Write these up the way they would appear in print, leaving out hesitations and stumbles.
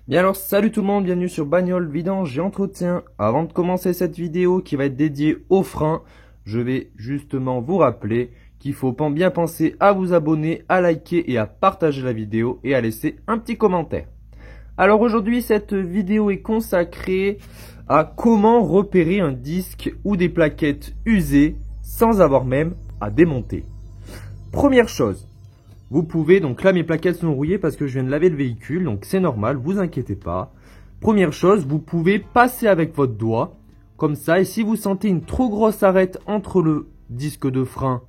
Bien alors salut tout le monde, bienvenue sur Bagnole Vidange et Entretien. Avant de commencer cette vidéo qui va être dédiée aux freins, je vais justement vous rappeler qu'il faut bien penser à vous abonner, à liker et à partager la vidéo et à laisser un petit commentaire. Alors aujourd'hui cette vidéo est consacrée à comment repérer un disque ou des plaquettes usées sans avoir même à démonter. Première chose. Vous pouvez, donc là mes plaquettes sont rouillées parce que je viens de laver le véhicule, donc c'est normal, vous inquiétez pas. Première chose, vous pouvez passer avec votre doigt, comme ça, et si vous sentez une trop grosse arête entre le disque de frein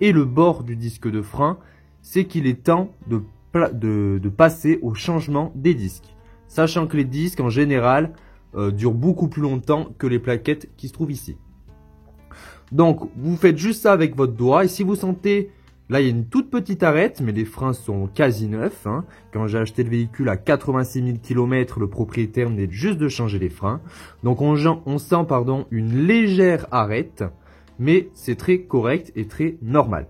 et le bord du disque de frein, c'est qu'il est temps de passer au changement des disques. Sachant que les disques en général durent beaucoup plus longtemps que les plaquettes qui se trouvent ici. Donc vous faites juste ça avec votre doigt, et si vous sentez... Là, il y a une toute petite arête, mais les freins sont quasi neufs. Quand j'ai acheté le véhicule à 86 000 km, le propriétaire venait juste de changer les freins. Donc, on sent une légère arête, mais c'est très correct et très normal.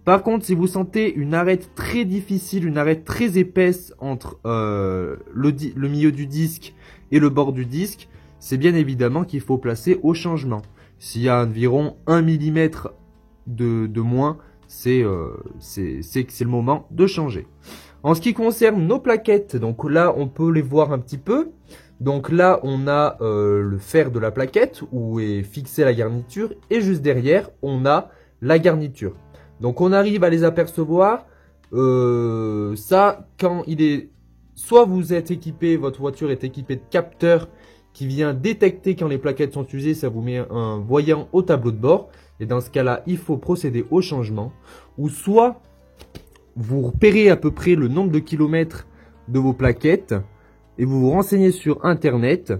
Par contre, si vous sentez une arête très difficile, une arête très épaisse entre le milieu du disque et le bord du disque, c'est bien évidemment qu'il faut placer au changement. S'il y a environ 1 mm de moins, c'est le moment de changer. En ce qui concerne nos plaquettes, donc là on peut les voir un petit peu. Donc là on a le fer de la plaquette où est fixée la garniture et juste derrière on a la garniture. Donc on arrive à les apercevoir. Ça quand il est, soit vous êtes équipé, votre voiture est équipée de capteurs qui vient détecter quand les plaquettes sont usées, ça vous met un voyant au tableau de bord. Et dans ce cas-là, il faut procéder au changement. Ou soit, vous repérez à peu près le nombre de kilomètres de vos plaquettes et vous vous renseignez sur Internet.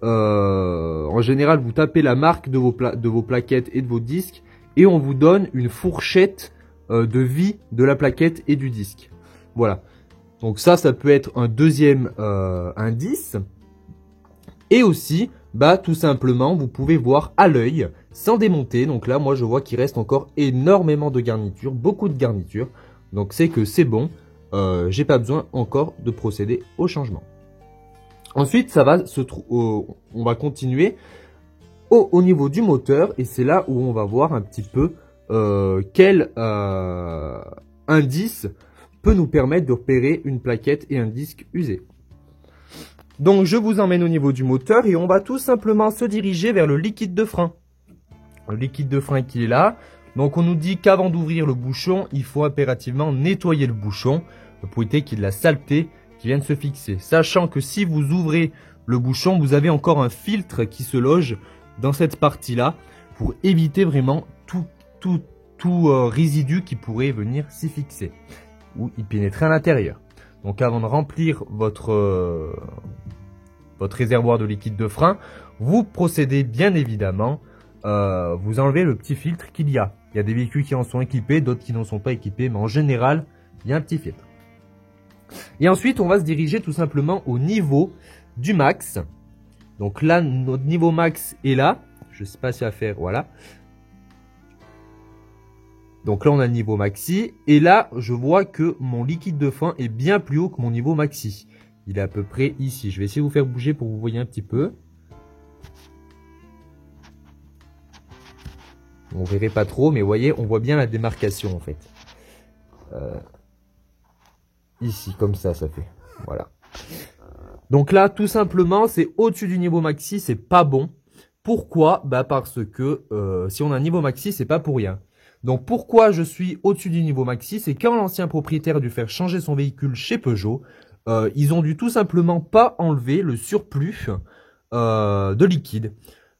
En général, vous tapez la marque de vos plaquettes et de vos disques et on vous donne une fourchette de vie de la plaquette et du disque. Voilà. Donc ça peut être un deuxième indice. Et aussi, tout simplement, vous pouvez voir à l'œil, sans démonter. Donc là, moi, je vois qu'il reste encore énormément de garniture, beaucoup de garniture. Donc c'est que c'est bon, j'ai pas besoin encore de procéder au changement. Ensuite, on va continuer au niveau du moteur. Et c'est là où on va voir un petit peu quel indice peut nous permettre de repérer une plaquette et un disque usé. Donc je vous emmène au niveau du moteur et on va tout simplement se diriger vers le liquide de frein. Le liquide de frein qui est là. Donc on nous dit qu'avant d'ouvrir le bouchon, il faut impérativement nettoyer le bouchon pour éviter qu'il y ait de la saleté qui vienne se fixer. Sachant que si vous ouvrez le bouchon, vous avez encore un filtre qui se loge dans cette partie-là pour éviter vraiment tout résidu qui pourrait venir s'y fixer ou y pénétrer à l'intérieur. Donc avant de remplir votre réservoir de liquide de frein, vous procédez bien évidemment, vous enlevez le petit filtre qu'il y a. Il y a des véhicules qui en sont équipés, d'autres qui n'en sont pas équipés, mais en général, il y a un petit filtre. Et ensuite, on va se diriger tout simplement au niveau du max. Donc là, notre niveau max est là. Je ne sais pas si à faire, voilà. Donc là, on a le niveau maxi. Et là, je vois que mon liquide de frein est bien plus haut que mon niveau maxi. Il est à peu près ici. Je vais essayer de vous faire bouger pour que vous voyez un petit peu. On verrait pas trop, mais vous voyez, on voit bien la démarcation en fait. Ici, comme ça fait. Voilà. Donc là, tout simplement, c'est au-dessus du niveau maxi, c'est pas bon. Pourquoi? Parce que si on a un niveau maxi, c'est pas pour rien. Donc pourquoi je suis au-dessus du niveau maxi? C'est quand l'ancien propriétaire a dû faire changer son véhicule chez Peugeot, ils ont dû tout simplement pas enlever le surplus de liquide.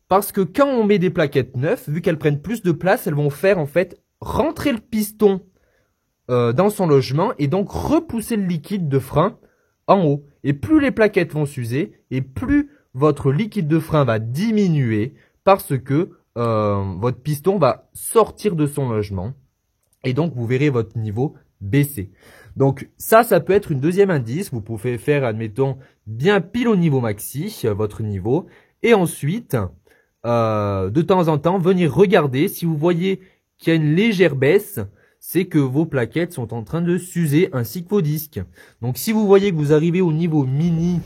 Parce que quand on met des plaquettes neuves, vu qu'elles prennent plus de place, elles vont faire en fait rentrer le piston dans son logement et donc repousser le liquide de frein en haut. Et plus les plaquettes vont s'user et plus votre liquide de frein va diminuer parce que votre piston va sortir de son logement et donc vous verrez votre niveau baisser. Donc ça peut être une deuxième indice. Vous pouvez faire, admettons, bien pile au niveau maxi, votre niveau. Et ensuite, de temps en temps, venir regarder si vous voyez qu'il y a une légère baisse, c'est que vos plaquettes sont en train de s'user ainsi que vos disques. Donc si vous voyez que vous arrivez au niveau mini,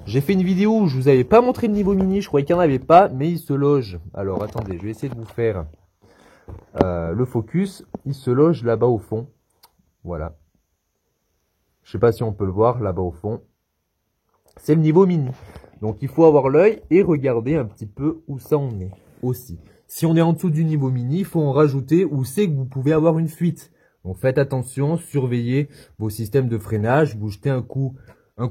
J'ai fait une vidéo où je vous avais pas montré le niveau mini, je croyais qu'il n'y en avait pas, mais il se loge. Alors attendez, je vais essayer de vous faire le focus. Il se loge là-bas au fond. Voilà. Je sais pas si on peut le voir là-bas au fond. C'est le niveau mini. Donc il faut avoir l'œil et regarder un petit peu où ça en est aussi. Si on est en dessous du niveau mini, il faut en rajouter où c'est que vous pouvez avoir une fuite. Donc faites attention, surveillez vos systèmes de freinage, vous jetez un coup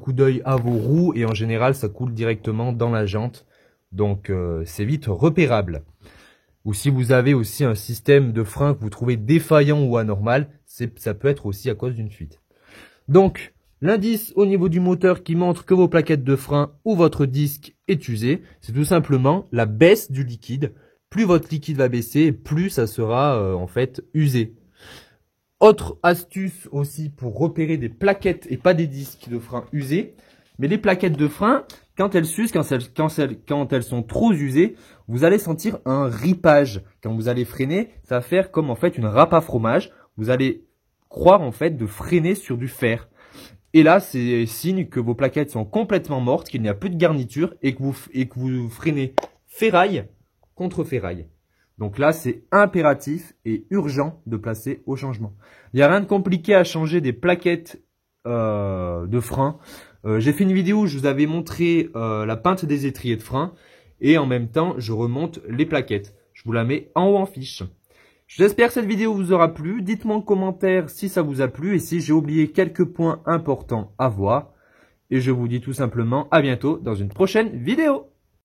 d'œil à vos roues et en général ça coule directement dans la jante. Donc c'est vite repérable. Ou si vous avez aussi un système de frein que vous trouvez défaillant ou anormal, ça peut être aussi à cause d'une fuite. Donc l'indice au niveau du moteur qui montre que vos plaquettes de frein ou votre disque est usé, c'est tout simplement la baisse du liquide. Plus votre liquide va baisser, plus ça sera en fait usé. Autre astuce aussi pour repérer des plaquettes et pas des disques de frein usés. Mais les plaquettes de frein, quand elles s'usent, quand elles sont trop usées, vous allez sentir un ripage. Quand vous allez freiner, ça va faire comme en fait une râpe à fromage. Vous allez croire en fait de freiner sur du fer. Et là, c'est signe que vos plaquettes sont complètement mortes, qu'il n'y a plus de garniture et que vous freinez ferraille contre ferraille. Donc là, c'est impératif et urgent de placer au changement. Il n'y a rien de compliqué à changer des plaquettes de frein. J'ai fait une vidéo où je vous avais montré la pinte des étriers de frein et en même temps, je remonte les plaquettes. Je vous la mets en haut en fiche. J'espère que cette vidéo vous aura plu. Dites-moi en commentaire si ça vous a plu et si j'ai oublié quelques points importants à voir. Et je vous dis tout simplement à bientôt dans une prochaine vidéo.